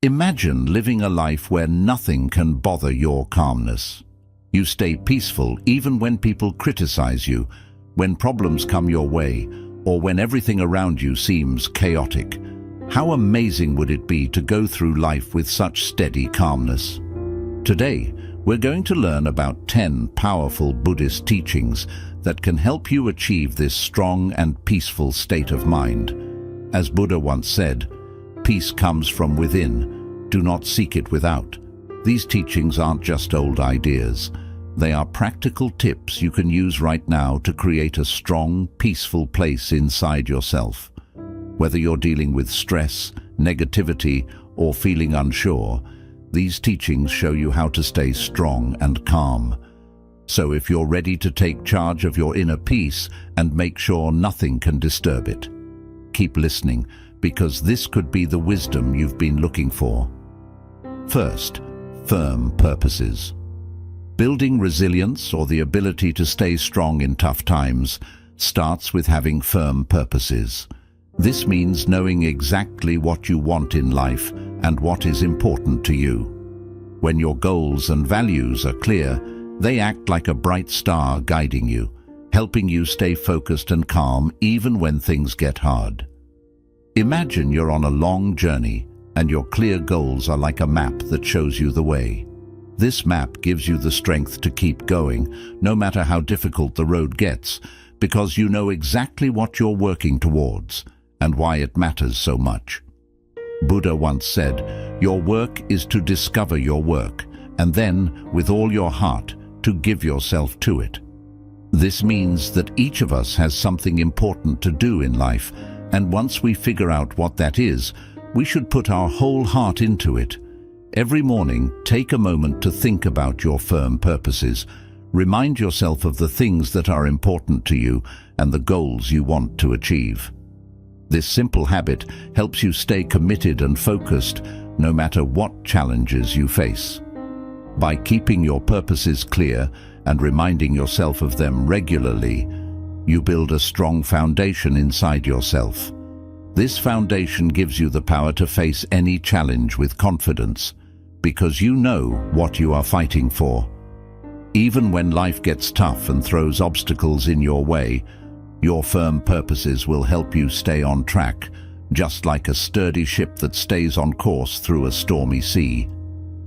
Imagine living a life where nothing can bother your calmness. You stay peaceful even when people criticize you, when problems come your way, or when everything around you seems chaotic. How amazing would it be to go through life with such steady calmness? Today, we're going to learn about 10 powerful Buddhist teachings that can help you achieve this strong and peaceful state of mind. As Buddha once said, "Peace comes from within. Do not seek it without." These teachings aren't just old ideas. They are practical tips you can use right now to create a strong, peaceful place inside yourself. Whether you're dealing with stress, negativity, or feeling unsure, these teachings show you how to stay strong and calm. So if you're ready to take charge of your inner peace and make sure nothing can disturb it, keep listening, because this could be the wisdom you've been looking for. First, firm purposes. Building resilience, or the ability to stay strong in tough times, starts with having firm purposes. This means knowing exactly what you want in life and what is important to you. When your goals and values are clear, they act like a bright star guiding you, helping you stay focused and calm even when things get hard. Imagine you're on a long journey and your clear goals are like a map that shows you the way. This map gives you the strength to keep going, no matter how difficult the road gets, because you know exactly what you're working towards and why it matters so much. Buddha once said, "Your work is to discover your work, and then, with all your heart, to give yourself to it." This means that each of us has something important to do in life, and once we figure out what that is, we should put our whole heart into it. Every morning, take a moment to think about your firm purposes. Remind yourself of the things that are important to you and the goals you want to achieve. This simple habit helps you stay committed and focused, no matter what challenges you face. By keeping your purposes clear and reminding yourself of them regularly, you build a strong foundation inside yourself. This foundation gives you the power to face any challenge with confidence, because you know what you are fighting for. Even when life gets tough and throws obstacles in your way, your firm purposes will help you stay on track, just like a sturdy ship that stays on course through a stormy sea.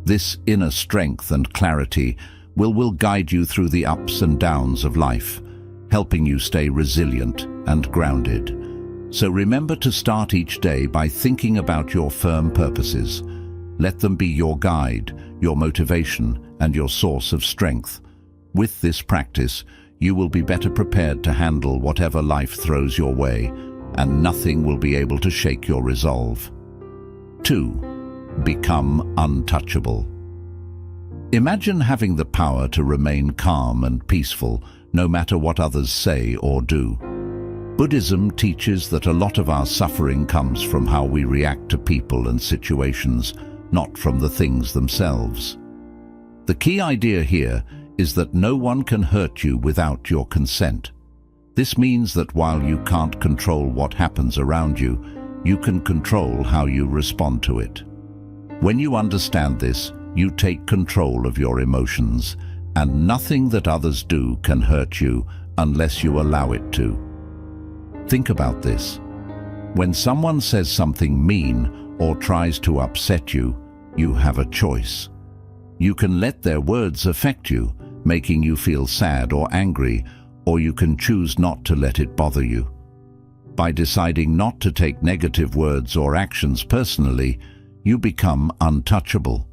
This inner strength and clarity will guide you through the ups and downs of life, helping you stay resilient and grounded. So remember to start each day by thinking about your firm purposes. Let them be your guide, your motivation, and your source of strength. With this practice, you will be better prepared to handle whatever life throws your way, and nothing will be able to shake your resolve. 2. Become untouchable. Imagine having the power to remain calm and peaceful, no matter what others say or do. Buddhism teaches that a lot of our suffering comes from how we react to people and situations, not from the things themselves. The key idea here is that no one can hurt you without your consent. This means that while you can't control what happens around you, you can control how you respond to it. When you understand this, you take control of your emotions, and nothing that others do can hurt you unless you allow it to. Think about this. When someone says something mean or tries to upset you, you have a choice. You can let their words affect you, making you feel sad or angry, or you can choose not to let it bother you. By deciding not to take negative words or actions personally, you become untouchable.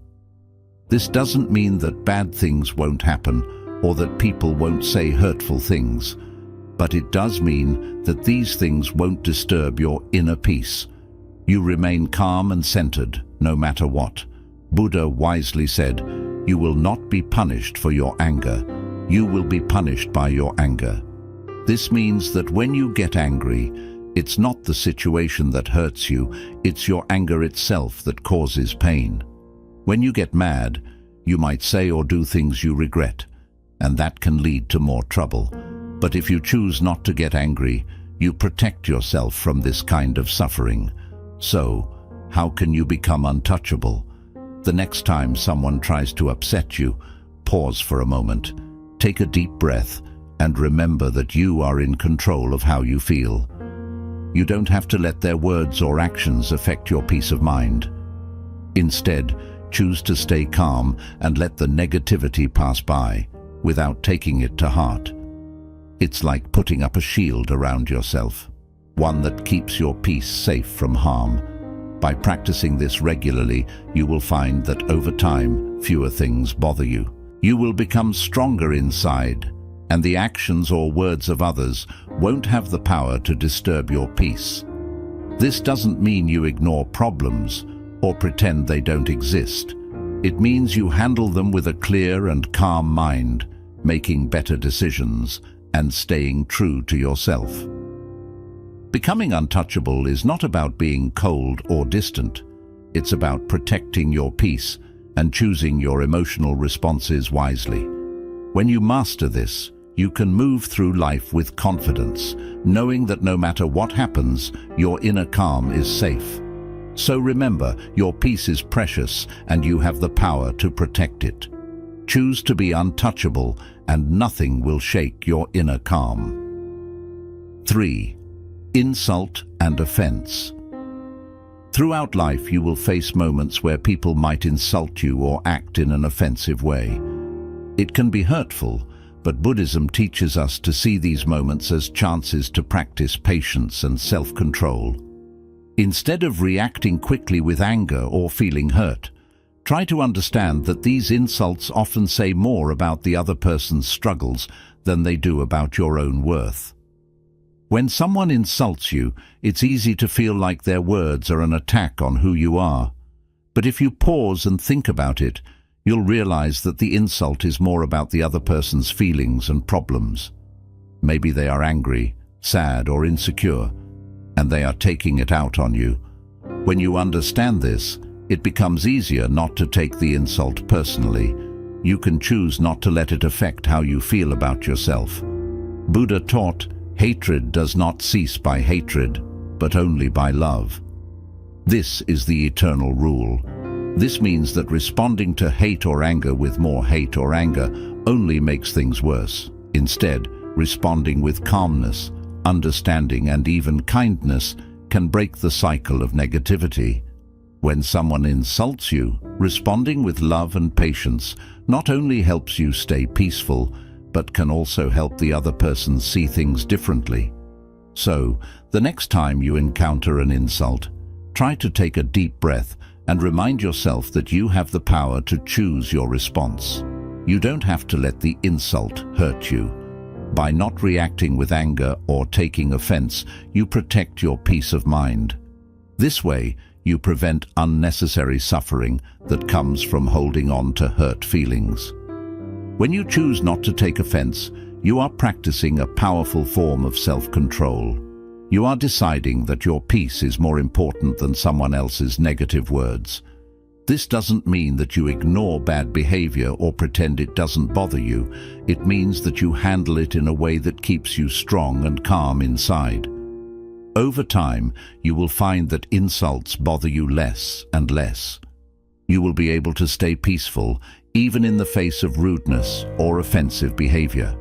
This doesn't mean that bad things won't happen or that people won't say hurtful things, but it does mean that these things won't disturb your inner peace. You remain calm and centered, no matter what. Buddha wisely said, "You will not be punished for your anger. You will be punished by your anger." This means that when you get angry, it's not the situation that hurts you, it's your anger itself that causes pain. When you get mad, you might say or do things you regret, and that can lead to more trouble. But if you choose not to get angry, you protect yourself from this kind of suffering. So, how can you become untouchable? The next time someone tries to upset you, pause for a moment, take a deep breath, and remember that you are in control of how you feel. You don't have to let their words or actions affect your peace of mind. Instead, choose to stay calm and let the negativity pass by, without taking it to heart. It's like putting up a shield around yourself, one that keeps your peace safe from harm. By practicing this regularly, you will find that over time, fewer things bother you. You will become stronger inside, and the actions or words of others won't have the power to disturb your peace. This doesn't mean you ignore problems or pretend they don't exist. It means you handle them with a clear and calm mind, making better decisions and staying true to yourself. Becoming untouchable is not about being cold or distant. It's about protecting your peace and choosing your emotional responses wisely. When you master this, you can move through life with confidence, knowing that no matter what happens, your inner calm is safe. So remember, your peace is precious and you have the power to protect it. Choose to be untouchable and nothing will shake your inner calm. 3. Insult and offense. Throughout life, you will face moments where people might insult you or act in an offensive way. It can be hurtful, but Buddhism teaches us to see these moments as chances to practice patience and self-control. Instead of reacting quickly with anger or feeling hurt, try to understand that these insults often say more about the other person's struggles than they do about your own worth. When someone insults you, it's easy to feel like their words are an attack on who you are. But if you pause and think about it, you'll realize that the insult is more about the other person's feelings and problems. Maybe they are angry, sad, or insecure, and they are taking it out on you. When you understand this, it becomes easier not to take the insult personally. You can choose not to let it affect how you feel about yourself. Buddha taught, hatred does not cease by hatred, but only by love. This is the eternal rule. This means that responding to hate or anger with more hate or anger only makes things worse. Instead, responding with calmness, understanding, and even kindness can break the cycle of negativity. When someone insults you, responding with love and patience not only helps you stay peaceful, but can also help the other person see things differently. So, the next time you encounter an insult, try to take a deep breath and remind yourself that you have the power to choose your response. You don't have to let the insult hurt you. By not reacting with anger or taking offense, you protect your peace of mind. This way, you prevent unnecessary suffering that comes from holding on to hurt feelings. When you choose not to take offense, you are practicing a powerful form of self-control. You are deciding that your peace is more important than someone else's negative words. This doesn't mean that you ignore bad behavior or pretend it doesn't bother you. It means that you handle it in a way that keeps you strong and calm inside. Over time, you will find that insults bother you less and less. You will be able to stay peaceful even in the face of rudeness or offensive behavior.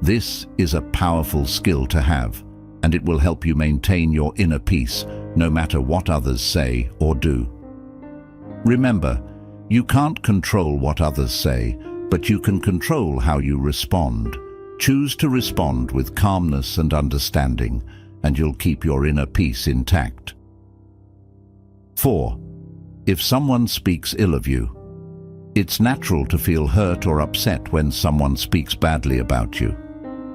This is a powerful skill to have, and it will help you maintain your inner peace no matter what others say or do. Remember, you can't control what others say, but you can control how you respond. Choose to respond with calmness and understanding, and you'll keep your inner peace intact. 4. If someone speaks ill of you. It's natural to feel hurt or upset when someone speaks badly about you.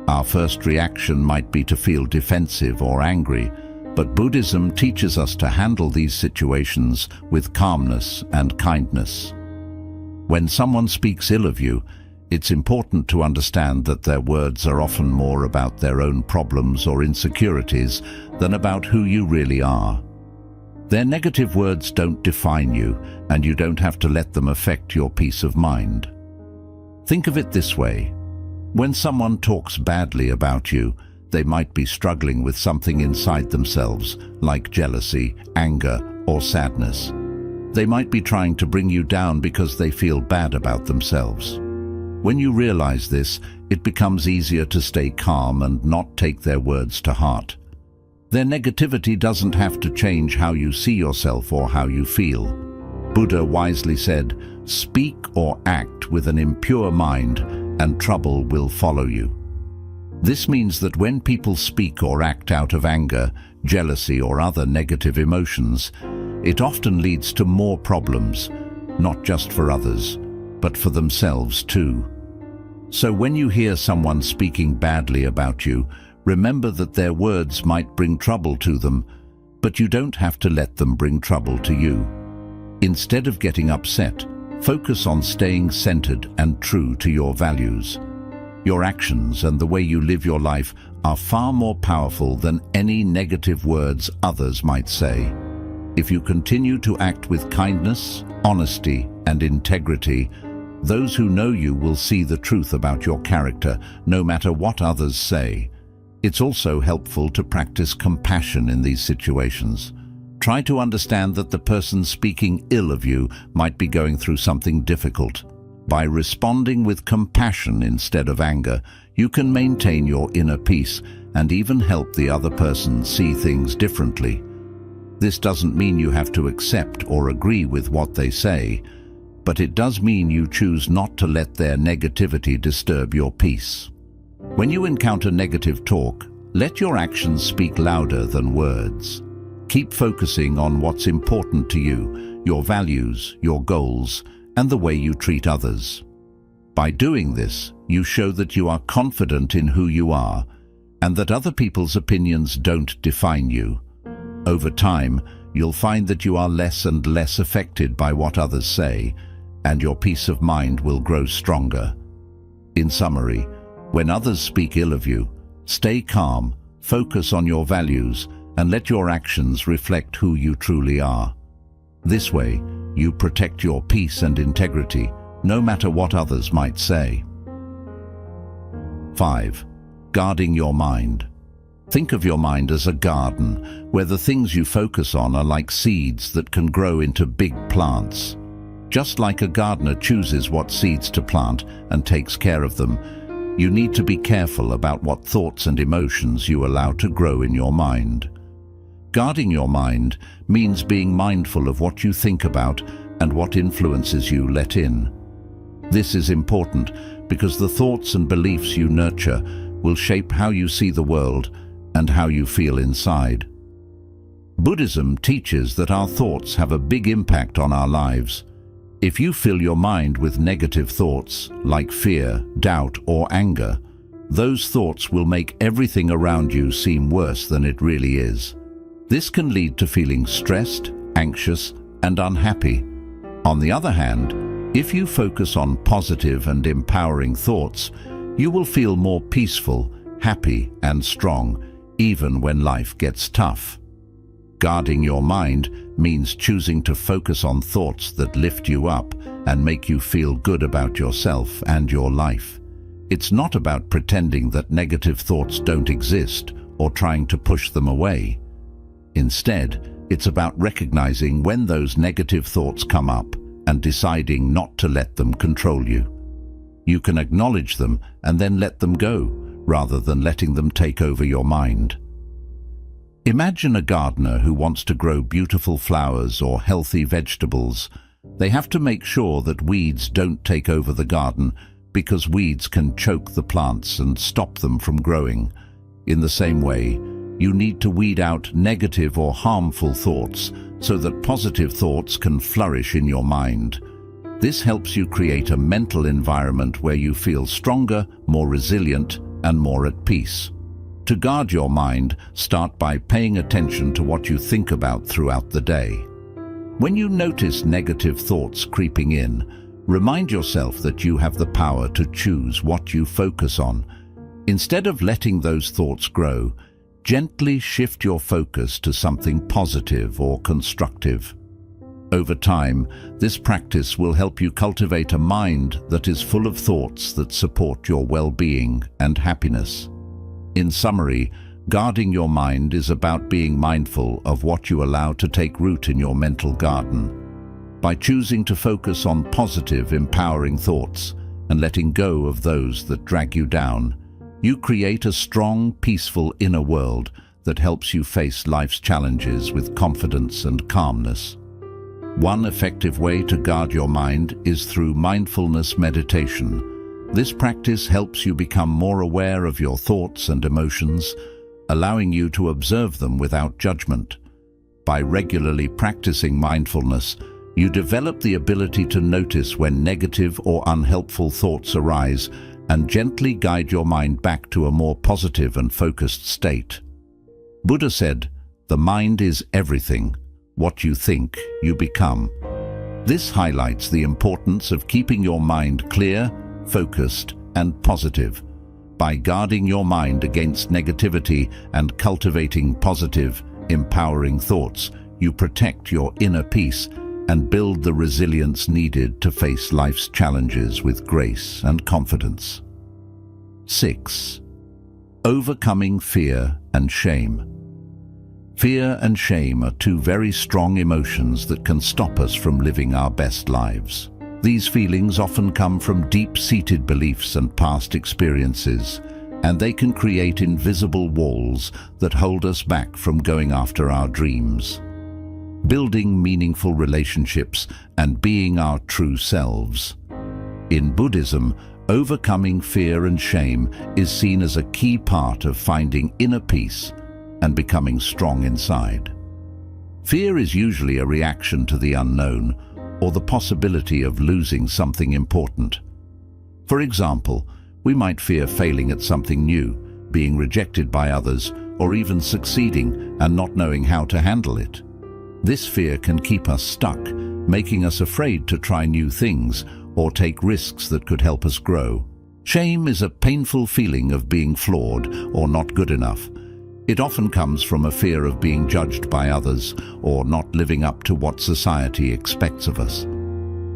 Our first reaction might be to feel defensive or angry, but Buddhism teaches us to handle these situations with calmness and kindness. When someone speaks ill of you, it's important to understand that their words are often more about their own problems or insecurities than about who you really are. Their negative words don't define you, and you don't have to let them affect your peace of mind. Think of it this way. When someone talks badly about you, they might be struggling with something inside themselves, like jealousy, anger, or sadness. They might be trying to bring you down because they feel bad about themselves. When you realize this, it becomes easier to stay calm and not take their words to heart. Their negativity doesn't have to change how you see yourself or how you feel. Buddha wisely said, "Speak or act with an impure mind, and trouble will follow you." This means that when people speak or act out of anger, jealousy, or other negative emotions, it often leads to more problems, not just for others, but for themselves too. So when you hear someone speaking badly about you, remember that their words might bring trouble to them, but you don't have to let them bring trouble to you. Instead of getting upset, focus on staying centered and true to your values. Your actions and the way you live your life are far more powerful than any negative words others might say. If you continue to act with kindness, honesty, and integrity, those who know you will see the truth about your character, no matter what others say. It's also helpful to practice compassion in these situations. Try to understand that the person speaking ill of you might be going through something difficult. By responding with compassion instead of anger, you can maintain your inner peace and even help the other person see things differently. This doesn't mean you have to accept or agree with what they say, but it does mean you choose not to let their negativity disturb your peace. When you encounter negative talk, let your actions speak louder than words. Keep focusing on what's important to you, your values, your goals, and the way you treat others. By doing this, you show that you are confident in who you are and that other people's opinions don't define you. Over time, you'll find that you are less and less affected by what others say, and your peace of mind will grow stronger. In summary, when others speak ill of you, stay calm, focus on your values, and let your actions reflect who you truly are. This way, you protect your peace and integrity, no matter what others might say. 5. Guarding your mind. Think of your mind as a garden, where the things you focus on are like seeds that can grow into big plants. Just like a gardener chooses what seeds to plant and takes care of them, you need to be careful about what thoughts and emotions you allow to grow in your mind. Guarding your mind means being mindful of what you think about and what influences you let in. This is important because the thoughts and beliefs you nurture will shape how you see the world and how you feel inside. Buddhism teaches that our thoughts have a big impact on our lives. If you fill your mind with negative thoughts, like fear, doubt, or anger, those thoughts will make everything around you seem worse than it really is. This can lead to feeling stressed, anxious, and unhappy. On the other hand, if you focus on positive and empowering thoughts, you will feel more peaceful, happy, and strong, even when life gets tough. Guarding your mind means choosing to focus on thoughts that lift you up and make you feel good about yourself and your life. It's not about pretending that negative thoughts don't exist or trying to push them away. Instead, it's about recognizing when those negative thoughts come up and deciding not to let them control you. You can acknowledge them and then let them go, rather than letting them take over your mind. Imagine a gardener who wants to grow beautiful flowers or healthy vegetables. They have to make sure that weeds don't take over the garden, because weeds can choke the plants and stop them from growing. In the same way, you need to weed out negative or harmful thoughts so that positive thoughts can flourish in your mind. This helps you create a mental environment where you feel stronger, more resilient, and more at peace. To guard your mind, start by paying attention to what you think about throughout the day. When you notice negative thoughts creeping in, remind yourself that you have the power to choose what you focus on. Instead of letting those thoughts grow, gently shift your focus to something positive or constructive. Over time, this practice will help you cultivate a mind that is full of thoughts that support your well-being and happiness. In summary, Guarding your mind is about being mindful of what you allow to take root in your mental garden. By choosing to focus on positive, empowering thoughts and letting go of those that drag you down, you create a strong, peaceful inner world that helps you face life's challenges with confidence and calmness. One effective way to guard your mind is through mindfulness meditation. This practice helps you become more aware of your thoughts and emotions, allowing you to observe them without judgment. By regularly practicing mindfulness, you develop the ability to notice when negative or unhelpful thoughts arise and gently guide your mind back to a more positive and focused state. Buddha said, "The mind is everything. What you think, you become." This highlights the importance of keeping your mind clear, focused, and positive. By guarding your mind against negativity and cultivating positive, empowering thoughts, you protect your inner peace and build the resilience needed to face life's challenges with grace and confidence. 6. Overcoming fear and shame. Fear and shame are two very strong emotions that can stop us from living our best lives. These feelings often come from deep-seated beliefs and past experiences, and they can create invisible walls that hold us back from going after our dreams, building meaningful relationships, and being our true selves. In Buddhism, overcoming fear and shame is seen as a key part of finding inner peace and becoming strong inside. Fear is usually a reaction to the unknown or the possibility of losing something important. For example, we might fear failing at something new, being rejected by others, or even succeeding and not knowing how to handle it. This fear can keep us stuck, making us afraid to try new things or take risks that could help us grow. Shame is a painful feeling of being flawed or not good enough. It often comes from a fear of being judged by others or not living up to what society expects of us.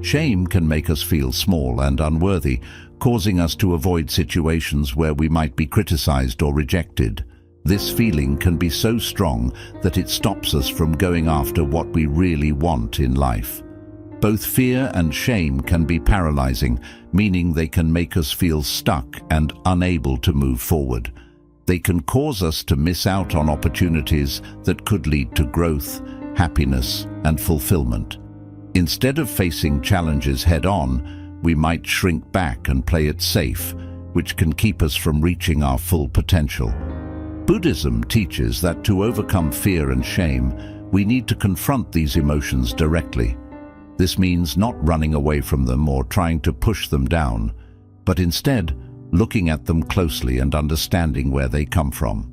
Shame can make us feel small and unworthy, causing us to avoid situations where we might be criticized or rejected. This feeling can be so strong that it stops us from going after what we really want in life. Both fear and shame can be paralyzing, meaning they can make us feel stuck and unable to move forward. They can cause us to miss out on opportunities that could lead to growth, happiness, and fulfillment. Instead of facing challenges head-on, we might shrink back and play it safe, which can keep us from reaching our full potential. Buddhism teaches that to overcome fear and shame, we need to confront these emotions directly. This means not running away from them or trying to push them down, but instead looking at them closely and understanding where they come from.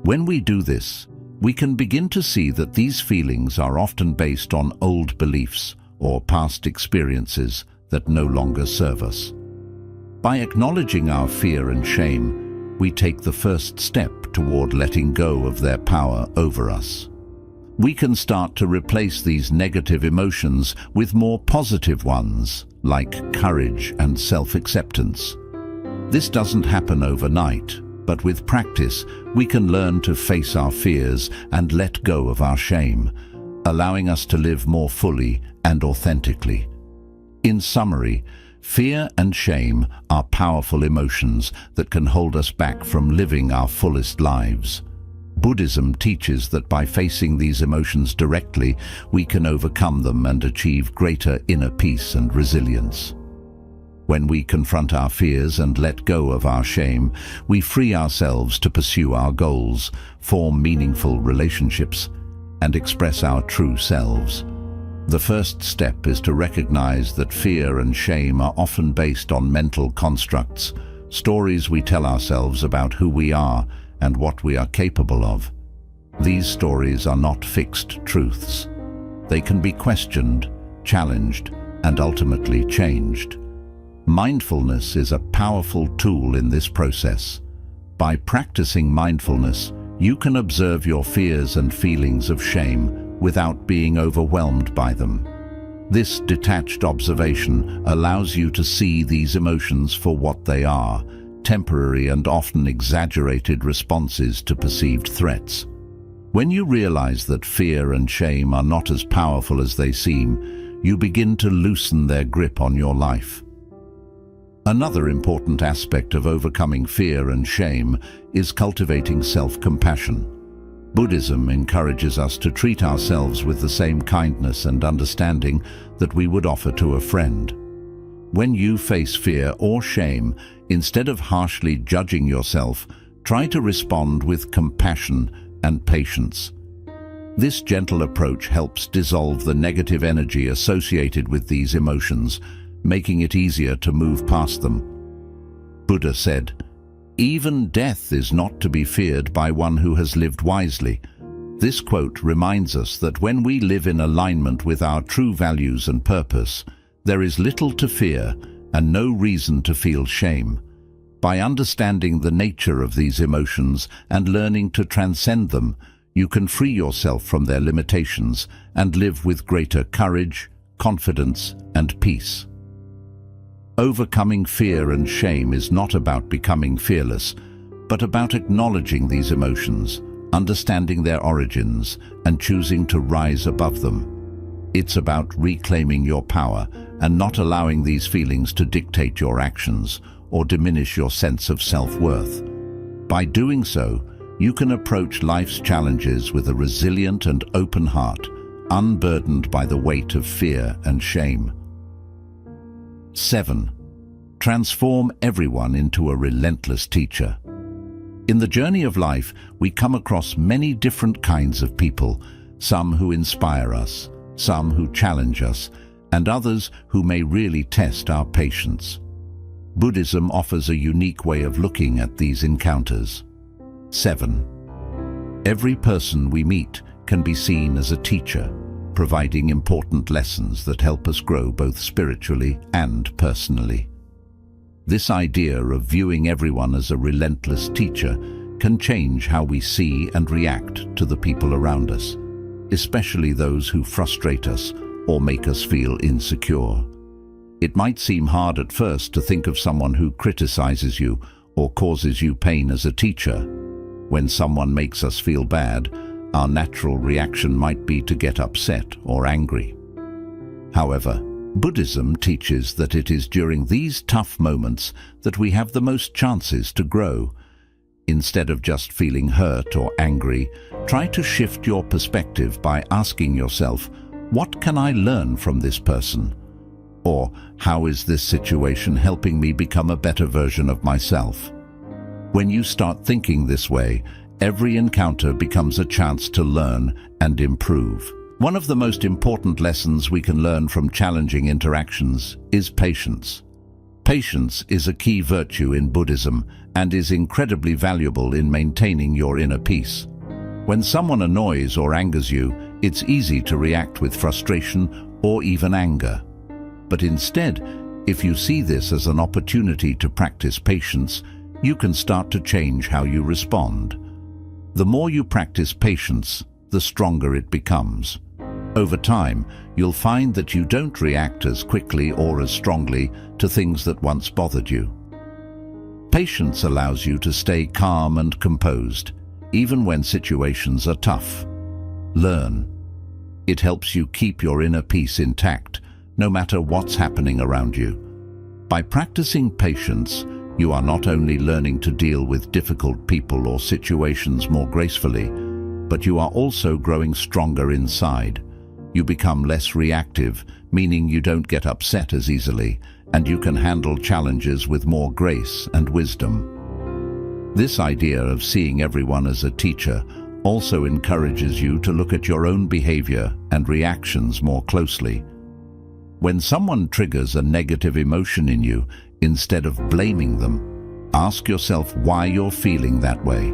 When we do this, we can begin to see that these feelings are often based on old beliefs or past experiences that no longer serve us. By acknowledging our fear and shame, we take the first step toward letting go of their power over us. We can start to replace these negative emotions with more positive ones, like courage and self-acceptance. This doesn't happen overnight, but with practice, we can learn to face our fears and let go of our shame, allowing us to live more fully and authentically. In summary, fear and shame are powerful emotions that can hold us back from living our fullest lives. Buddhism teaches that by facing these emotions directly, we can overcome them and achieve greater inner peace and resilience. When we confront our fears and let go of our shame, we free ourselves to pursue our goals, form meaningful relationships, and express our true selves. The first step is to recognize that fear and shame are often based on mental constructs, stories we tell ourselves about who we are and what we are capable of. These stories are not fixed truths. They can be questioned, challenged, and ultimately changed. Mindfulness is a powerful tool in this process. By practicing mindfulness, you can observe your fears and feelings of shame without being overwhelmed by them. This detached observation allows you to see these emotions for what they are, temporary and often exaggerated responses to perceived threats. When you realize that fear and shame are not as powerful as they seem, you begin to loosen their grip on your life. Another important aspect of overcoming fear and shame is cultivating self-compassion. Buddhism encourages us to treat ourselves with the same kindness and understanding that we would offer to a friend. When you face fear or shame, instead of harshly judging yourself, try to respond with compassion and patience. This gentle approach helps dissolve the negative energy associated with these emotions, making it easier to move past them. Buddha said, "Even death is not to be feared by one who has lived wisely." This quote reminds us that when we live in alignment with our true values and purpose, there is little to fear and no reason to feel shame. By understanding the nature of these emotions and learning to transcend them, you can free yourself from their limitations and live with greater courage, confidence, and peace. Overcoming fear and shame is not about becoming fearless, but about acknowledging these emotions, understanding their origins, and choosing to rise above them. It's about reclaiming your power and not allowing these feelings to dictate your actions or diminish your sense of self-worth. By doing so, you can approach life's challenges with a resilient and open heart, unburdened by the weight of fear and shame. 7. Transform everyone into a relentless teacher. In the journey of life, we come across many different kinds of people, some who inspire us, some who challenge us, and others who may really test our patience. Buddhism offers a unique way of looking at these encounters. 7. Every person we meet can be seen as a teacher, providing important lessons that help us grow both spiritually and personally. This idea of viewing everyone as a relentless teacher can change how we see and react to the people around us, especially those who frustrate us or make us feel insecure. It might seem hard at first to think of someone who criticizes you or causes you pain as a teacher. When someone makes us feel bad, our natural reaction might be to get upset or angry. However, Buddhism teaches that it is during these tough moments that we have the most chances to grow. Instead of just feeling hurt or angry, try to shift your perspective by asking yourself, "What can I learn from this person?" Or, "How is this situation helping me become a better version of myself?" When you start thinking this way, every encounter becomes a chance to learn and improve. One of the most important lessons we can learn from challenging interactions is patience. Patience is a key virtue in Buddhism and is incredibly valuable in maintaining your inner peace. When someone annoys or angers you, it's easy to react with frustration or even anger. But instead, if you see this as an opportunity to practice patience, you can start to change how you respond. The more you practice patience, the stronger it becomes. Over time, you'll find that you don't react as quickly or as strongly to things that once bothered you. Patience allows you to stay calm and composed, even when situations are tough. Learn. It helps you keep your inner peace intact, no matter what's happening around you. By practicing patience, you are not only learning to deal with difficult people or situations more gracefully, but you are also growing stronger inside. You become less reactive, meaning you don't get upset as easily, and you can handle challenges with more grace and wisdom. This idea of seeing everyone as a teacher also encourages you to look at your own behavior and reactions more closely. When someone triggers a negative emotion in you, instead of blaming them, ask yourself why you're feeling that way.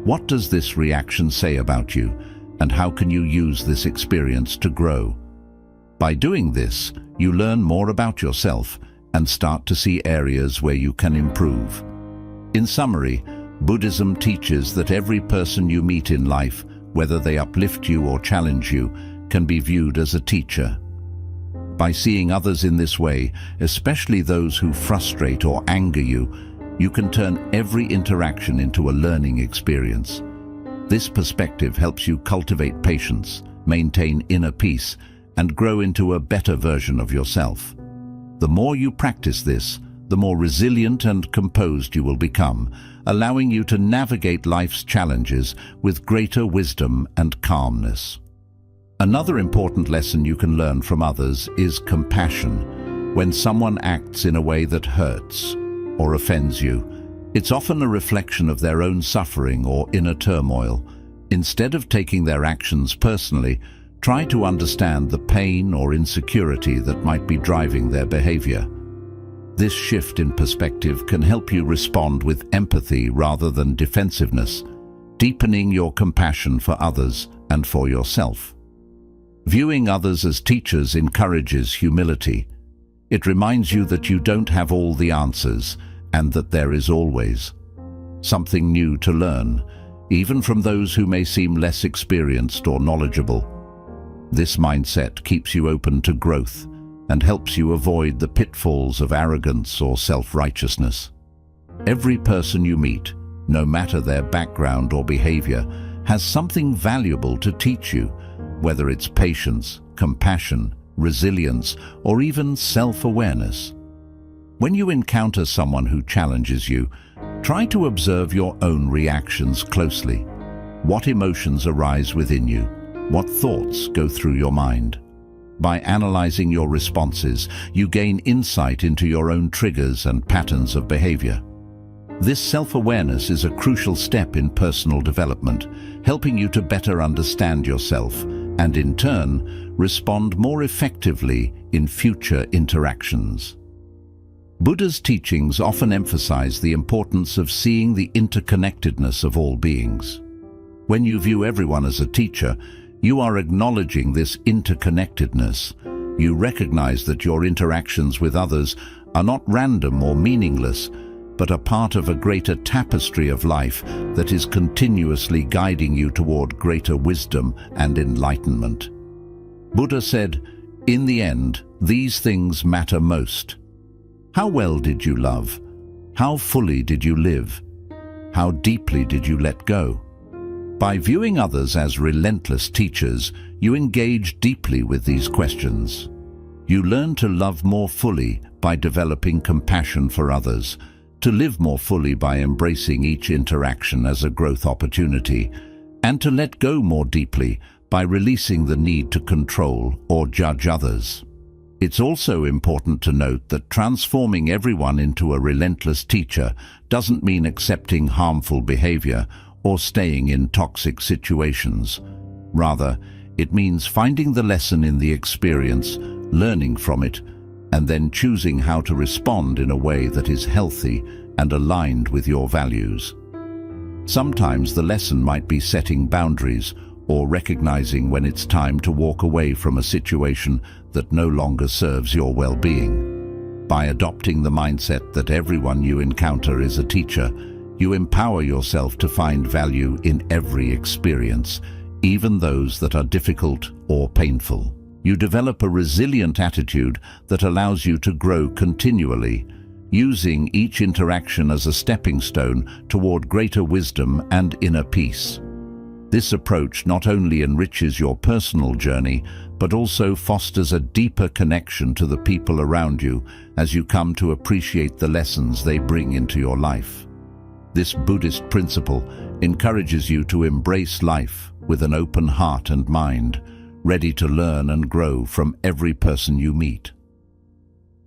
What does this reaction say about you, and how can you use this experience to grow? By doing this, you learn more about yourself and start to see areas where you can improve. In summary, Buddhism teaches that every person you meet in life, whether they uplift you or challenge you, can be viewed as a teacher. By seeing others in this way, especially those who frustrate or anger you, You can turn every interaction into a learning experience. This perspective helps you cultivate patience, maintain inner peace, and grow into a better version of yourself. The more you practice this, the more resilient and composed you will become, allowing you to navigate life's challenges with greater wisdom and calmness. Another important lesson you can learn from others is compassion. When someone acts in a way that hurts or offends you, it's often a reflection of their own suffering or inner turmoil. Instead of taking their actions personally, try to understand the pain or insecurity that might be driving their behavior. This shift in perspective can help you respond with empathy rather than defensiveness, deepening your compassion for others and for yourself. Viewing others as teachers encourages humility. It reminds you that you don't have all the answers and that there is always something new to learn, even from those who may seem less experienced or knowledgeable. This mindset keeps you open to growth and helps you avoid the pitfalls of arrogance or self-righteousness. Every person you meet, no matter their background or behavior, has something valuable to teach you, whether it's patience, compassion, resilience, or even self-awareness. When you encounter someone who challenges you, try to observe your own reactions closely. What emotions arise within you? What thoughts go through your mind? By analyzing your responses, you gain insight into your own triggers and patterns of behavior. This self-awareness is a crucial step in personal development, helping you to better understand yourself and, in turn, respond more effectively in future interactions. Buddha's teachings often emphasize the importance of seeing the interconnectedness of all beings. When you view everyone as a teacher, you are acknowledging this interconnectedness. You recognize that your interactions with others are not random or meaningless, but a part of a greater tapestry of life that is continuously guiding you toward greater wisdom and enlightenment. Buddha said, "In the end, these things matter most. How well did you love? How fully did you live? How deeply did you let go?" By viewing others as relentless teachers, you engage deeply with these questions. You learn to love more fully by developing compassion for others, to live more fully by embracing each interaction as a growth opportunity, and to let go more deeply by releasing the need to control or judge others. It's also important to note that transforming everyone into a relentless teacher doesn't mean accepting harmful behavior or staying in toxic situations. Rather, it means finding the lesson in the experience, learning from it, and then choosing how to respond in a way that is healthy and aligned with your values. Sometimes the lesson might be setting boundaries or recognizing when it's time to walk away from a situation that no longer serves your well-being. By adopting the mindset that everyone you encounter is a teacher, you empower yourself to find value in every experience, even those that are difficult or painful. You develop a resilient attitude that allows you to grow continually, using each interaction as a stepping stone toward greater wisdom and inner peace. This approach not only enriches your personal journey, but also fosters a deeper connection to the people around you as you come to appreciate the lessons they bring into your life. This Buddhist principle encourages you to embrace life with an open heart and mind, ready to learn and grow from every person you meet.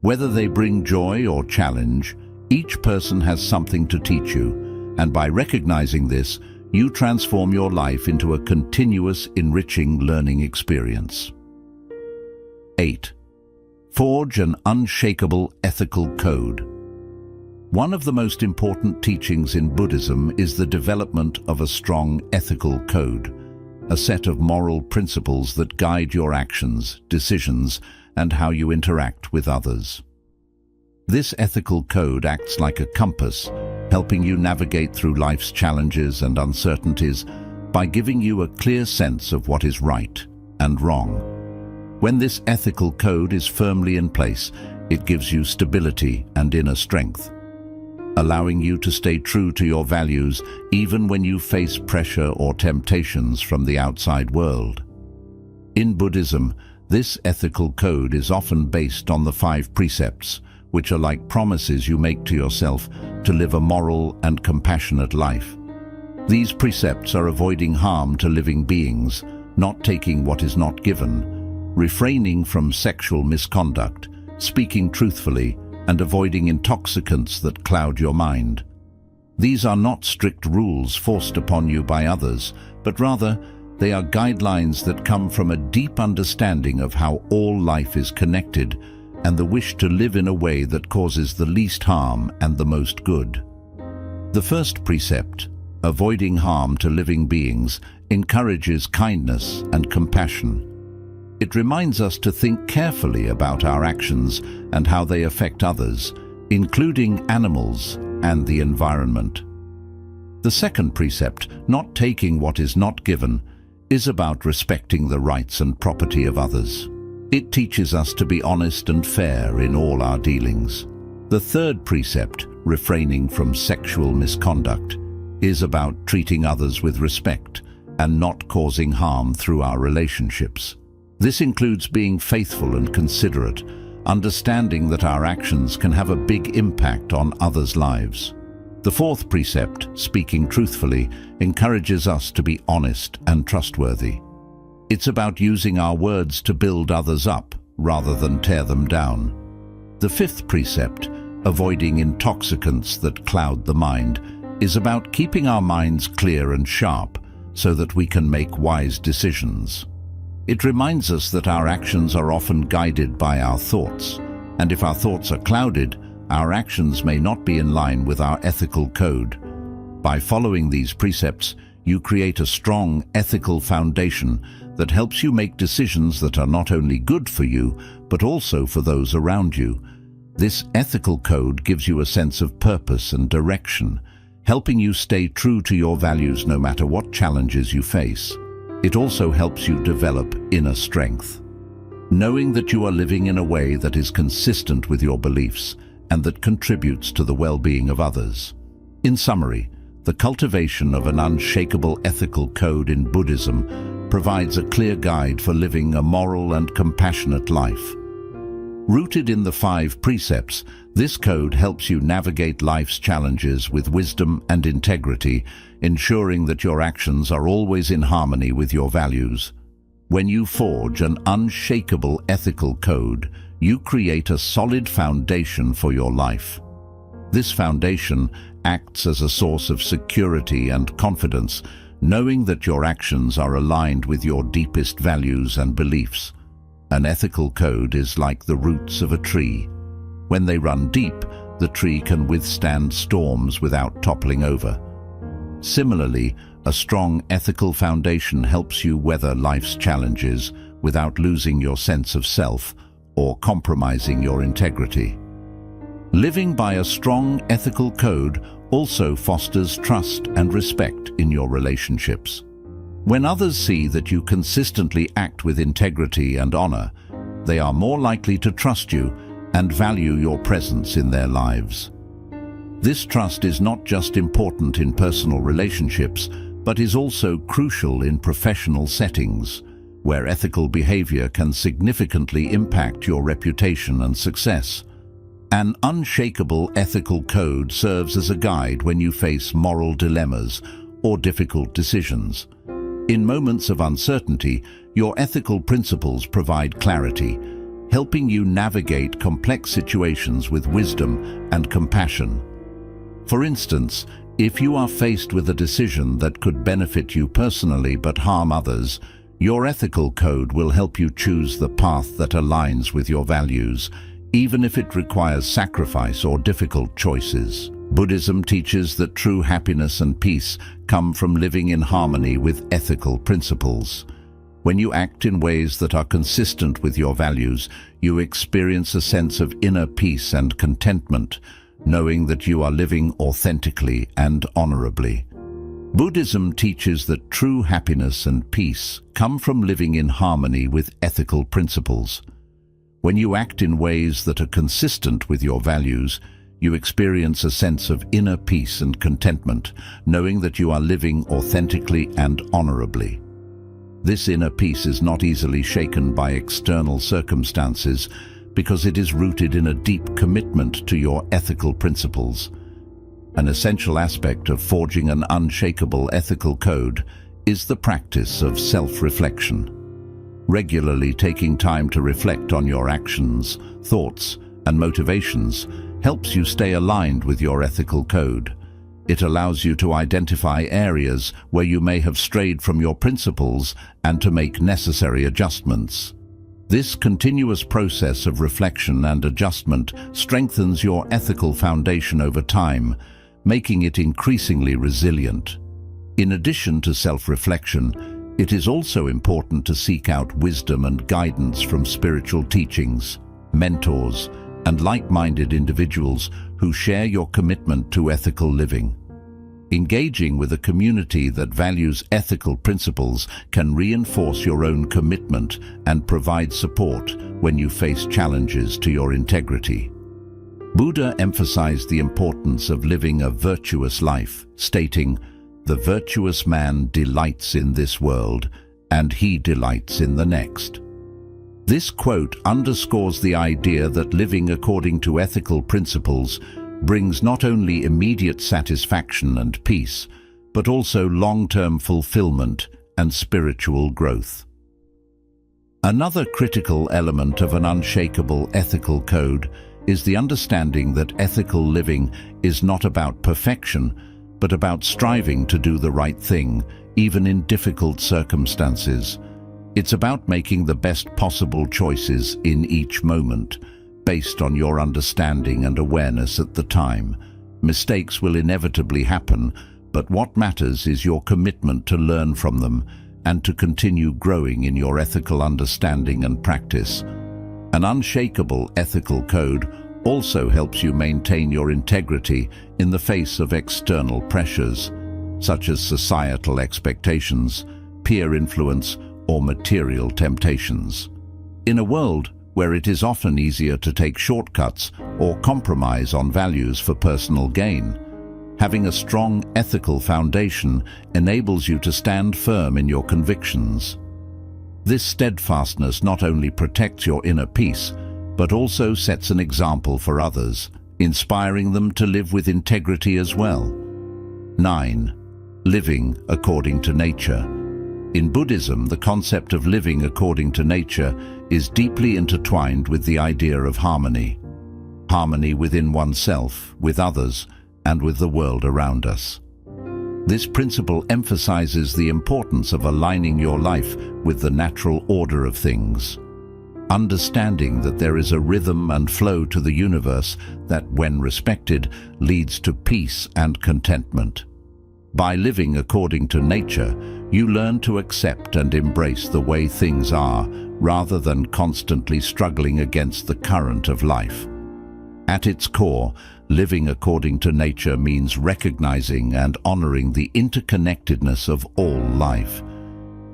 Whether they bring joy or challenge, each person has something to teach you, and by recognizing this, you transform your life into a continuous, enriching learning experience. 8. Forge an unshakable ethical code. One of the most important teachings in Buddhism is the development of a strong ethical code, a set of moral principles that guide your actions, decisions, and how you interact with others. This ethical code acts like a compass, helping you navigate through life's challenges and uncertainties by giving you a clear sense of what is right and wrong. When this ethical code is firmly in place, it gives you stability and inner strength. allowing you to stay true to your values even when you face pressure or temptations from the outside world. In Buddhism, this ethical code is often based on the 5 precepts, which are like promises you make to yourself to live a moral and compassionate life. These precepts are avoiding harm to living beings, not taking what is not given, refraining from sexual misconduct, speaking truthfully, and avoiding intoxicants that cloud your mind. These are not strict rules forced upon you by others, but rather they are guidelines that come from a deep understanding of how all life is connected and the wish to live in a way that causes the least harm and the most good. The first precept, avoiding harm to living beings, encourages kindness and compassion. It reminds us to think carefully about our actions and how they affect others, including animals and the environment. The second precept, not taking what is not given, is about respecting the rights and property of others. It teaches us to be honest and fair in all our dealings. The third precept, refraining from sexual misconduct, is about treating others with respect and not causing harm through our relationships. This includes being faithful and considerate, understanding that our actions can have a big impact on others' lives. The fourth precept, speaking truthfully, encourages us to be honest and trustworthy. It's about using our words to build others up rather than tear them down. The fifth precept, avoiding intoxicants that cloud the mind, is about keeping our minds clear and sharp so that we can make wise decisions. It reminds us that our actions are often guided by our thoughts, and if our thoughts are clouded, our actions may not be in line with our ethical code. By following these precepts, you create a strong ethical foundation that helps you make decisions that are not only good for you, but also for those around you. This ethical code gives you a sense of purpose and direction, helping you stay true to your values no matter what challenges you face. It also helps you develop inner strength. Knowing that you are living in a way that is consistent with your beliefs and that contributes to the well-being of others. In summary, the cultivation of an unshakable ethical code in Buddhism provides a clear guide for living a moral and compassionate life. Rooted in the 5 precepts, this code helps you navigate life's challenges with wisdom and integrity, ensuring that your actions are always in harmony with your values. When you forge an unshakable ethical code, you create a solid foundation for your life. This foundation acts as a source of security and confidence, knowing that your actions are aligned with your deepest values and beliefs. An ethical code is like the roots of a tree. When they run deep, the tree can withstand storms without toppling over. Similarly, a strong ethical foundation helps you weather life's challenges without losing your sense of self or compromising your integrity. Living by a strong ethical code also fosters trust and respect in your relationships. When others see that you consistently act with integrity and honor, they are more likely to trust you and value your presence in their lives. This trust is not just important in personal relationships, but is also crucial in professional settings, where ethical behavior can significantly impact your reputation and success. An unshakable ethical code serves as a guide when you face moral dilemmas or difficult decisions. In moments of uncertainty, your ethical principles provide clarity, helping you navigate complex situations with wisdom and compassion. For instance, if you are faced with a decision that could benefit you personally but harm others, your ethical code will help you choose the path that aligns with your values, even if it requires sacrifice or difficult choices. Buddhism teaches that true happiness and peace come from living in harmony with ethical principles. When you act in ways that are consistent with your values, you experience a sense of inner peace and contentment, knowing that you are living authentically and honorably. Buddhism teaches that true happiness and peace come from living in harmony with ethical principles. When you act in ways that are consistent with your values, you experience a sense of inner peace and contentment, knowing that you are living authentically and honorably. This inner peace is not easily shaken by external circumstances because it is rooted in a deep commitment to your ethical principles. An essential aspect of forging an unshakable ethical code is the practice of self-reflection. Regularly taking time to reflect on your actions, thoughts, and motivations helps you stay aligned with your ethical code. It allows you to identify areas where you may have strayed from your principles and to make necessary adjustments. This continuous process of reflection and adjustment strengthens your ethical foundation over time, making it increasingly resilient. In addition to self-reflection, it is also important to seek out wisdom and guidance from spiritual teachings, mentors, and like-minded individuals who share your commitment to ethical living. Engaging with a community that values ethical principles can reinforce your own commitment and provide support when you face challenges to your integrity. Buddha emphasized the importance of living a virtuous life, stating, "The virtuous man delights in this world, and he delights in the next." This quote underscores the idea that living according to ethical principles brings not only immediate satisfaction and peace, but also long-term fulfillment and spiritual growth. Another critical element of an unshakable ethical code is the understanding that ethical living is not about perfection, but about striving to do the right thing, even in difficult circumstances. It's about making the best possible choices in each moment, based on your understanding and awareness at the time. Mistakes will inevitably happen, but what matters is your commitment to learn from them and to continue growing in your ethical understanding and practice. An unshakable ethical code also helps you maintain your integrity in the face of external pressures, such as societal expectations, peer influence, or material temptations. In a world where it is often easier to take shortcuts or compromise on values for personal gain, having a strong ethical foundation enables you to stand firm in your convictions. This steadfastness not only protects your inner peace, but also sets an example for others, inspiring them to live with integrity as well. 9. Living according to nature. In Buddhism, the concept of living according to nature is deeply intertwined with the idea of harmony. Harmony within oneself, with others, and with the world around us. This principle emphasizes the importance of aligning your life with the natural order of things. Understanding that there is a rhythm and flow to the universe that, when respected, leads to peace and contentment. By living according to nature, you learn to accept and embrace the way things are, rather than constantly struggling against the current of life. At its core, living according to nature means recognizing and honoring the interconnectedness of all life.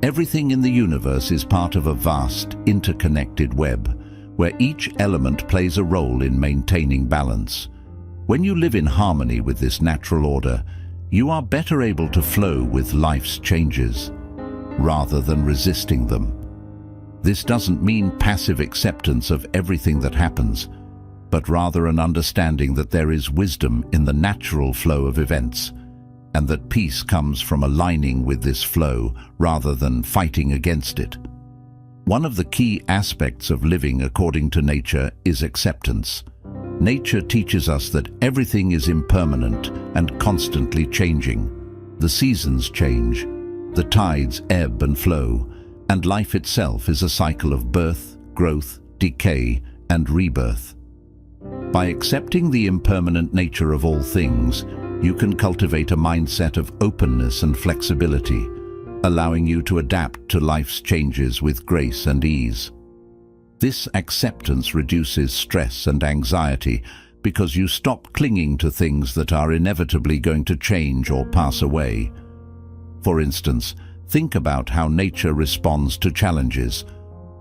Everything in the universe is part of a vast, interconnected web, where each element plays a role in maintaining balance. When you live in harmony with this natural order, you are better able to flow with life's changes, rather than resisting them. This doesn't mean passive acceptance of everything that happens, but rather an understanding that there is wisdom in the natural flow of events, and that peace comes from aligning with this flow rather than fighting against it. One of the key aspects of living according to nature is acceptance. Nature teaches us that everything is impermanent and constantly changing. The seasons change, the tides ebb and flow, and life itself is a cycle of birth, growth, decay, and rebirth. By accepting the impermanent nature of all things, you can cultivate a mindset of openness and flexibility, allowing you to adapt to life's changes with grace and ease. This acceptance reduces stress and anxiety because you stop clinging to things that are inevitably going to change or pass away. For instance, think about how nature responds to challenges.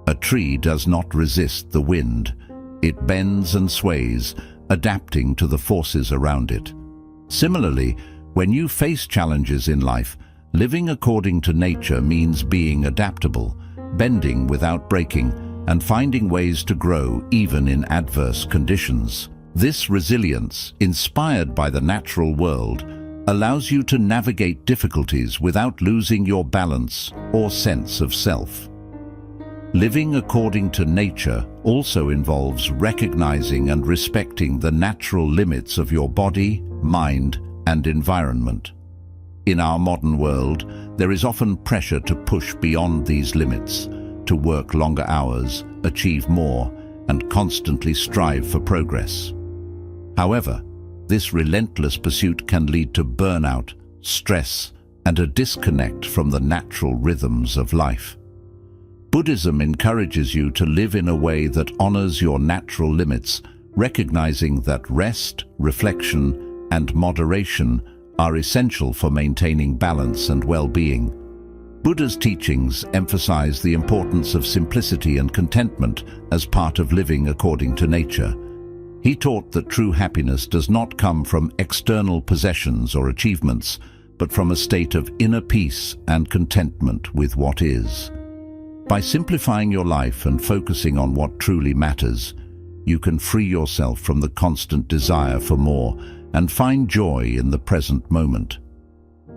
A tree does not resist the wind. It bends and sways, adapting to the forces around it. Similarly, when you face challenges in life, living according to nature means being adaptable, bending without breaking, and finding ways to grow even in adverse conditions. This resilience, inspired by the natural world, allows you to navigate difficulties without losing your balance or sense of self. Living according to nature also involves recognizing and respecting the natural limits of your body, mind, and environment. In our modern world, there is often pressure to push beyond these limits, to work longer hours, achieve more, and constantly strive for progress. However, this relentless pursuit can lead to burnout, stress, and a disconnect from the natural rhythms of life. Buddhism encourages you to live in a way that honors your natural limits, recognizing that rest, reflection, and moderation are essential for maintaining balance and well-being. Buddha's teachings emphasize the importance of simplicity and contentment as part of living according to nature. He taught that true happiness does not come from external possessions or achievements, but from a state of inner peace and contentment with what is. By simplifying your life and focusing on what truly matters, you can free yourself from the constant desire for more and find joy in the present moment.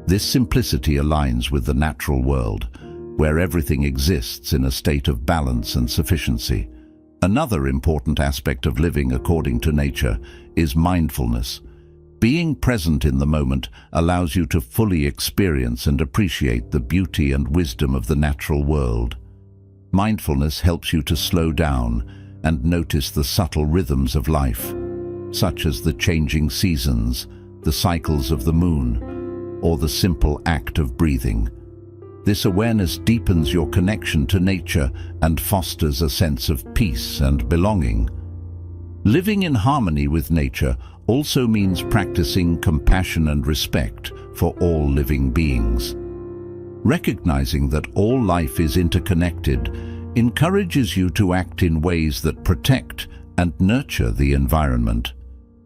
This simplicity aligns with the natural world, where everything exists in a state of balance and sufficiency. Another important aspect of living according to nature is mindfulness. Being present in the moment allows you to fully experience and appreciate the beauty and wisdom of the natural world. Mindfulness helps you to slow down and notice the subtle rhythms of life, such as the changing seasons, the cycles of the moon, or the simple act of breathing. This awareness deepens your connection to nature and fosters a sense of peace and belonging. Living in harmony with nature also means practicing compassion and respect for all living beings. Recognizing that all life is interconnected encourages you to act in ways that protect and nurture the environment.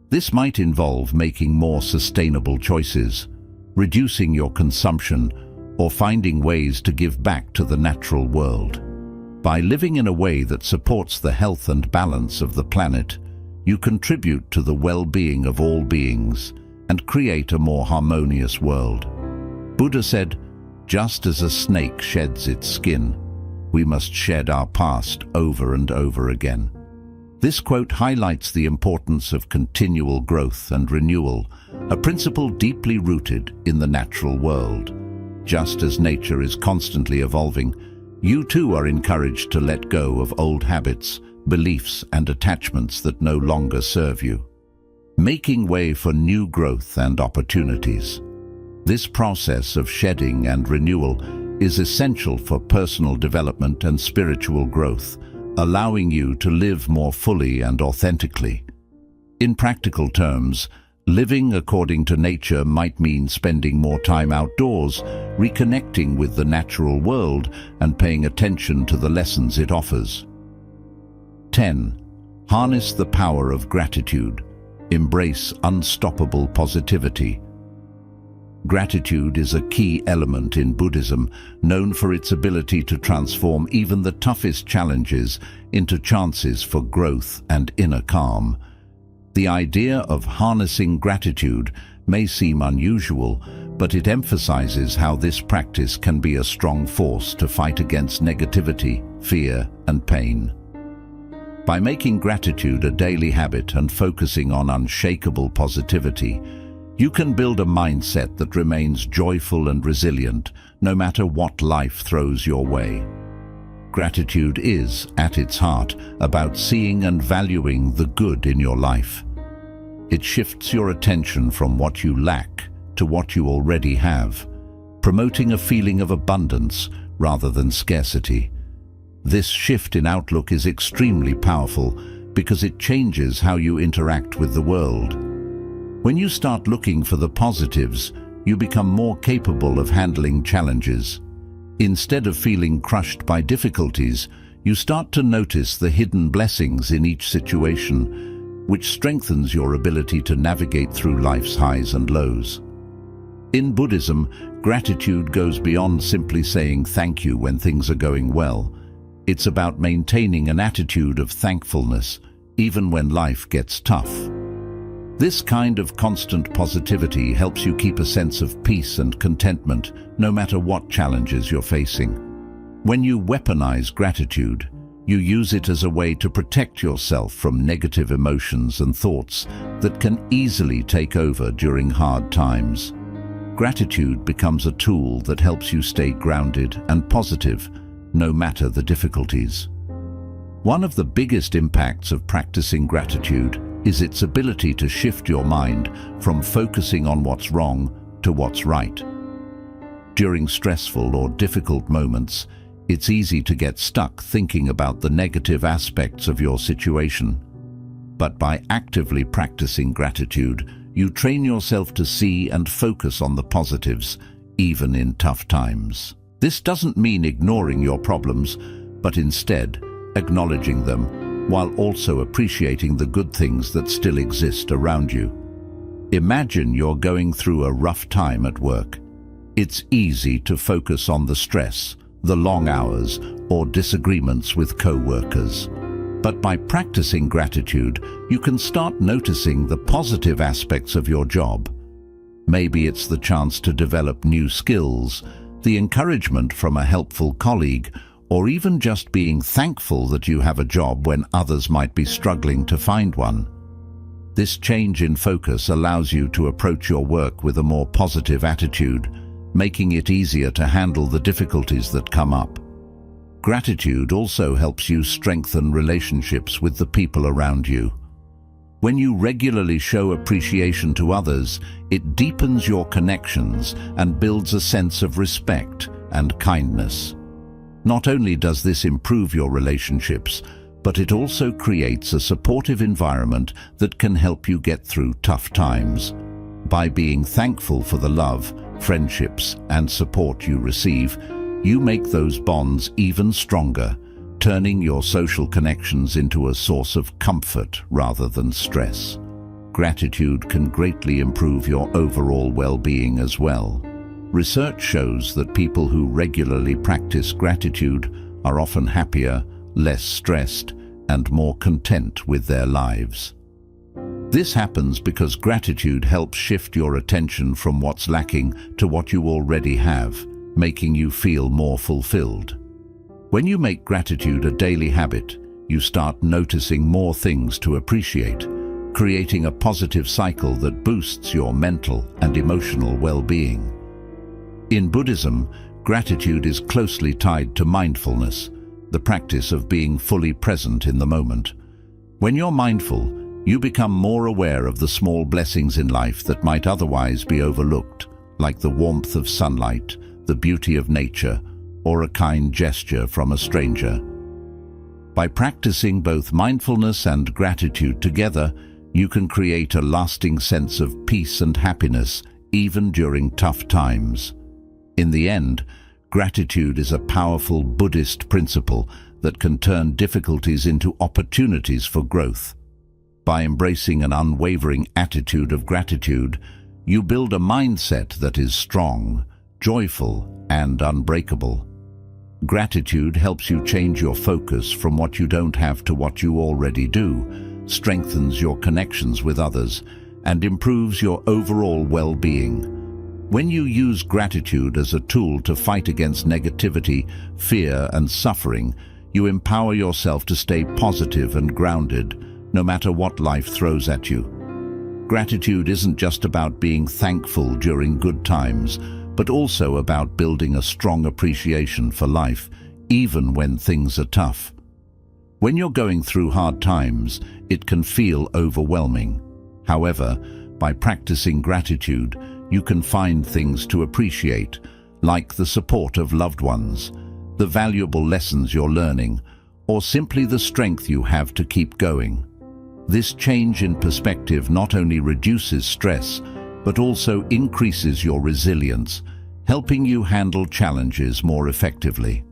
This might involve making more sustainable choices, reducing your consumption, or finding ways to give back to the natural world. By living in a way that supports the health and balance of the planet, you contribute to the well-being of all beings and create a more harmonious world. Buddha said, "Just as a snake sheds its skin, we must shed our past over and over again." This quote highlights the importance of continual growth and renewal, a principle deeply rooted in the natural world. Just as nature is constantly evolving, you too are encouraged to let go of old habits, beliefs, and attachments that no longer serve you, making way for new growth and opportunities. This process of shedding and renewal is essential for personal development and spiritual growth, allowing you to live more fully and authentically. In practical terms, living according to nature might mean spending more time outdoors, reconnecting with the natural world, and paying attention to the lessons it offers. 10. Harness the power of gratitude. Embrace unstoppable positivity. Gratitude is a key element in Buddhism, known for its ability to transform even the toughest challenges into chances for growth and inner calm. The idea of harnessing gratitude may seem unusual, but it emphasizes how this practice can be a strong force to fight against negativity, fear, and pain. By making gratitude a daily habit and focusing on unshakable positivity, you can build a mindset that remains joyful and resilient, no matter what life throws your way. Gratitude is, at its heart, about seeing and valuing the good in your life. It shifts your attention from what you lack to what you already have, promoting a feeling of abundance rather than scarcity. This shift in outlook is extremely powerful because it changes how you interact with the world. When you start looking for the positives, you become more capable of handling challenges. Instead of feeling crushed by difficulties, you start to notice the hidden blessings in each situation, which strengthens your ability to navigate through life's highs and lows. In Buddhism, gratitude goes beyond simply saying thank you when things are going well. It's about maintaining an attitude of thankfulness, even when life gets tough. This kind of constant positivity helps you keep a sense of peace and contentment, no matter what challenges you're facing. When you weaponize gratitude, you use it as a way to protect yourself from negative emotions and thoughts that can easily take over during hard times. Gratitude becomes a tool that helps you stay grounded and positive, no matter the difficulties. One of the biggest impacts of practicing gratitude is its ability to shift your mind from focusing on what's wrong to what's right. During stressful or difficult moments, it's easy to get stuck thinking about the negative aspects of your situation. But by actively practicing gratitude, you train yourself to see and focus on the positives, even in tough times. This doesn't mean ignoring your problems, but instead acknowledging them, while also appreciating the good things that still exist around you. Imagine you're going through a rough time at work. It's easy to focus on the stress, the long hours, or disagreements with co-workers. But by practicing gratitude, you can start noticing the positive aspects of your job. Maybe it's the chance to develop new skills, the encouragement from a helpful colleague, or even just being thankful that you have a job when others might be struggling to find one. This change in focus allows you to approach your work with a more positive attitude, making it easier to handle the difficulties that come up. Gratitude also helps you strengthen relationships with the people around you. When you regularly show appreciation to others, it deepens your connections and builds a sense of respect and kindness. Not only does this improve your relationships, but it also creates a supportive environment that can help you get through tough times. By being thankful for the love, friendships, and support you receive, you make those bonds even stronger, turning your social connections into a source of comfort rather than stress. Gratitude can greatly improve your overall well-being as well. Research shows that people who regularly practice gratitude are often happier, less stressed, and more content with their lives. This happens because gratitude helps shift your attention from what's lacking to what you already have, making you feel more fulfilled. When you make gratitude a daily habit, you start noticing more things to appreciate, creating a positive cycle that boosts your mental and emotional well-being. In Buddhism, gratitude is closely tied to mindfulness, the practice of being fully present in the moment. When you're mindful, you become more aware of the small blessings in life that might otherwise be overlooked, like the warmth of sunlight, the beauty of nature, or a kind gesture from a stranger. By practicing both mindfulness and gratitude together, you can create a lasting sense of peace and happiness, even during tough times. In the end, gratitude is a powerful Buddhist principle that can turn difficulties into opportunities for growth. By embracing an unwavering attitude of gratitude, you build a mindset that is strong, joyful, and unbreakable. Gratitude helps you change your focus from what you don't have to what you already do, strengthens your connections with others, and improves your overall well-being. When you use gratitude as a tool to fight against negativity, fear, and suffering, you empower yourself to stay positive and grounded, no matter what life throws at you. Gratitude isn't just about being thankful during good times, but also about building a strong appreciation for life, even when things are tough. When you're going through hard times, it can feel overwhelming. However, by practicing gratitude, you can find things to appreciate, like the support of loved ones, the valuable lessons you're learning, or simply the strength you have to keep going. This change in perspective not only reduces stress, but also increases your resilience, helping you handle challenges more effectively.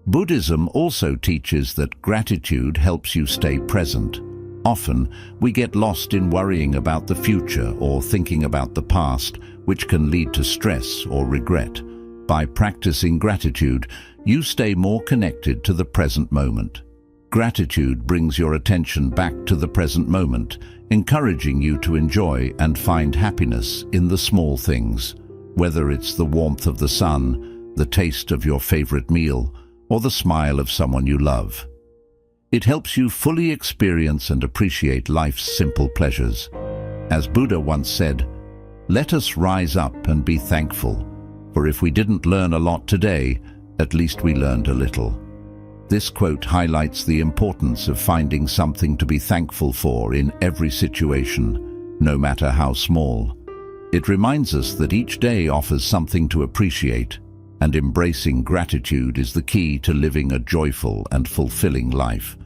Buddhism also teaches that gratitude helps you stay present. Often, we get lost in worrying about the future or thinking about the past, which can lead to stress or regret. By practicing gratitude, you stay more connected to the present moment. Gratitude brings your attention back to the present moment, encouraging you to enjoy and find happiness in the small things, whether it's the warmth of the sun, the taste of your favorite meal, or the smile of someone you love. It helps you fully experience and appreciate life's simple pleasures. As Buddha once said, "Let us rise up and be thankful, for if we didn't learn a lot today, at least we learned a little." This quote highlights the importance of finding something to be thankful for in every situation, no matter how small. It reminds us that each day offers something to appreciate, and embracing gratitude is the key to living a joyful and fulfilling life.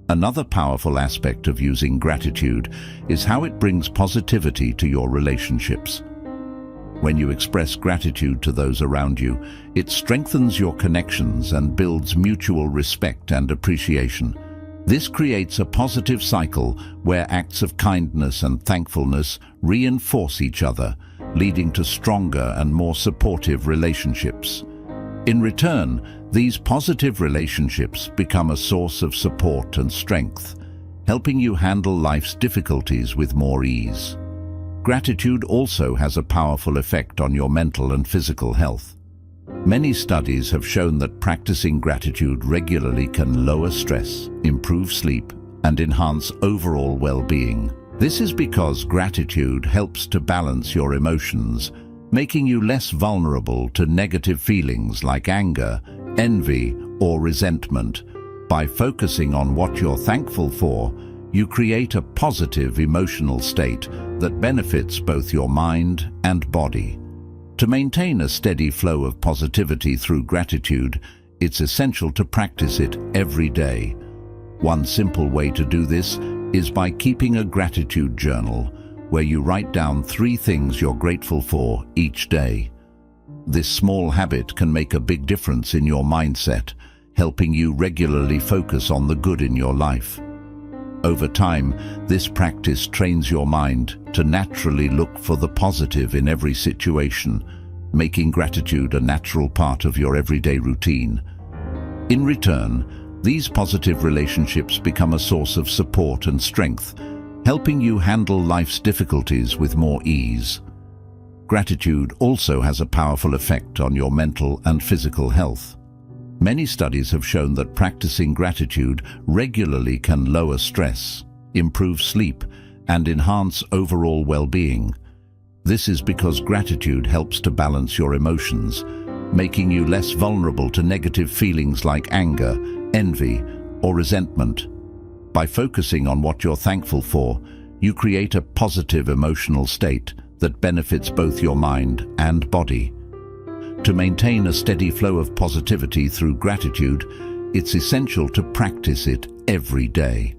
Another powerful aspect of using gratitude is how it brings positivity to your relationships. When you express gratitude to those around you, it strengthens your connections and builds mutual respect and appreciation. This creates a positive cycle where acts of kindness and thankfulness reinforce each other, leading to stronger and more supportive relationships. In return, these positive relationships become a source of support and strength, helping you handle life's difficulties with more ease. Gratitude also has a powerful effect on your mental and physical health. Many studies have shown that practicing gratitude regularly can lower stress, improve sleep, and enhance overall well-being. This is because gratitude helps to balance your emotions, making you less vulnerable to negative feelings like anger, envy, or resentment. By focusing on what you're thankful for, you create a positive emotional state that benefits both your mind and body. To maintain a steady flow of positivity through gratitude, it's essential to practice it every day. One simple way to do this is by keeping a gratitude journal, where you write down 3 things you're grateful for each day. This small habit can make a big difference in your mindset, helping you regularly focus on the good in your life. Over time, this practice trains your mind to naturally look for the positive in every situation, making gratitude a natural part of your everyday routine. In return, these positive relationships become a source of support and strength, helping you handle life's difficulties with more ease. Gratitude also has a powerful effect on your mental and physical health. Many studies have shown that practicing gratitude regularly can lower stress, improve sleep, and enhance overall well-being. This is because gratitude helps to balance your emotions, making you less vulnerable to negative feelings like anger, envy, or resentment. By focusing on what you're thankful for, you create a positive emotional state that benefits both your mind and body. To maintain a steady flow of positivity through gratitude, it's essential to practice it every day.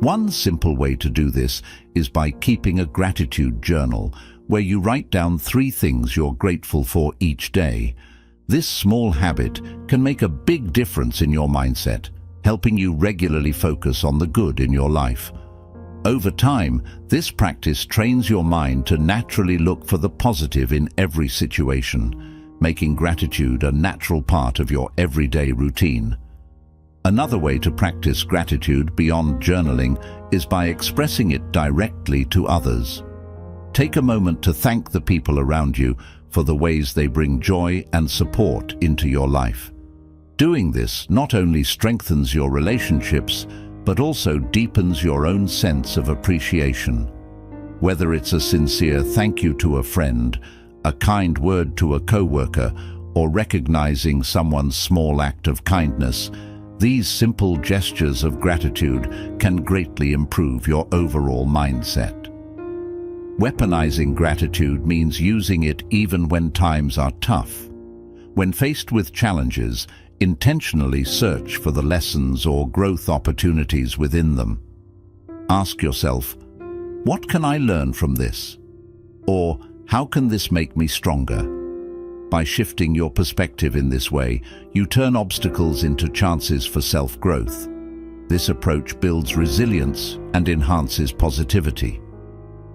One simple way to do this is by keeping a gratitude journal, where you write down 3 things you're grateful for each day. This small habit can make a big difference in your mindset, helping you regularly focus on the good in your life. Over time, this practice trains your mind to naturally look for the positive in every situation, making gratitude a natural part of your everyday routine. Another way to practice gratitude beyond journaling is by expressing it directly to others. Take a moment to thank the people around you for the ways they bring joy and support into your life. Doing this not only strengthens your relationships, but also deepens your own sense of appreciation. Whether it's a sincere thank you to a friend, a kind word to a coworker, or recognizing someone's small act of kindness, these simple gestures of gratitude can greatly improve your overall mindset. Weaponizing gratitude means using it even when times are tough. When faced with challenges, intentionally search for the lessons or growth opportunities within them. Ask yourself, what can I learn from this? Or how can this make me stronger? By shifting your perspective in this way, you turn obstacles into chances for self-growth. This approach builds resilience and enhances positivity.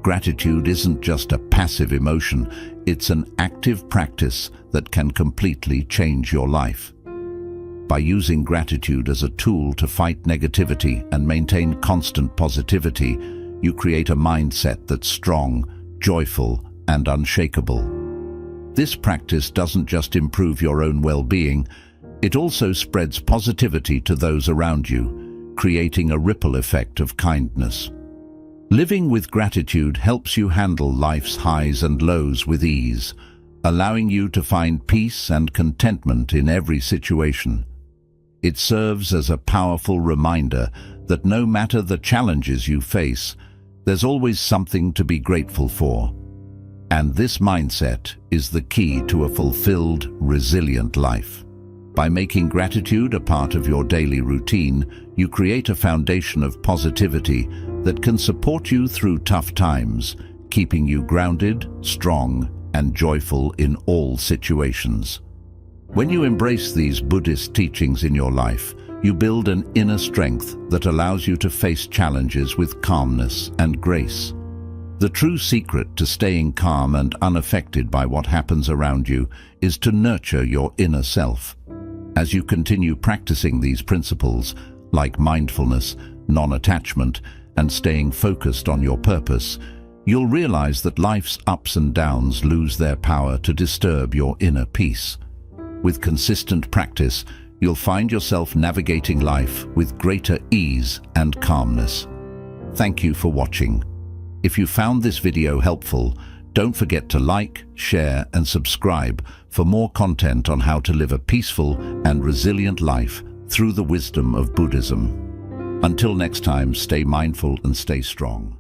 Gratitude isn't just a passive emotion, it's an active practice that can completely change your life. By using gratitude as a tool to fight negativity and maintain constant positivity, you create a mindset that's strong, joyful, and unshakable. This practice doesn't just improve your own well-being, it also spreads positivity to those around you, creating a ripple effect of kindness. Living with gratitude helps you handle life's highs and lows with ease, allowing you to find peace and contentment in every situation. It serves as a powerful reminder that no matter the challenges you face, there's always something to be grateful for. And this mindset is the key to a fulfilled, resilient life. By making gratitude a part of your daily routine, you create a foundation of positivity that can support you through tough times, keeping you grounded, strong, and joyful in all situations. When you embrace these Buddhist teachings in your life, you build an inner strength that allows you to face challenges with calmness and grace. The true secret to staying calm and unaffected by what happens around you is to nurture your inner self. As you continue practicing these principles, like mindfulness, non-attachment, and staying focused on your purpose, you'll realize that life's ups and downs lose their power to disturb your inner peace. With consistent practice, you'll find yourself navigating life with greater ease and calmness. Thank you for watching. If you found this video helpful, don't forget to like, share, and subscribe for more content on how to live a peaceful and resilient life through the wisdom of Buddhism. Until next time, stay mindful and stay strong.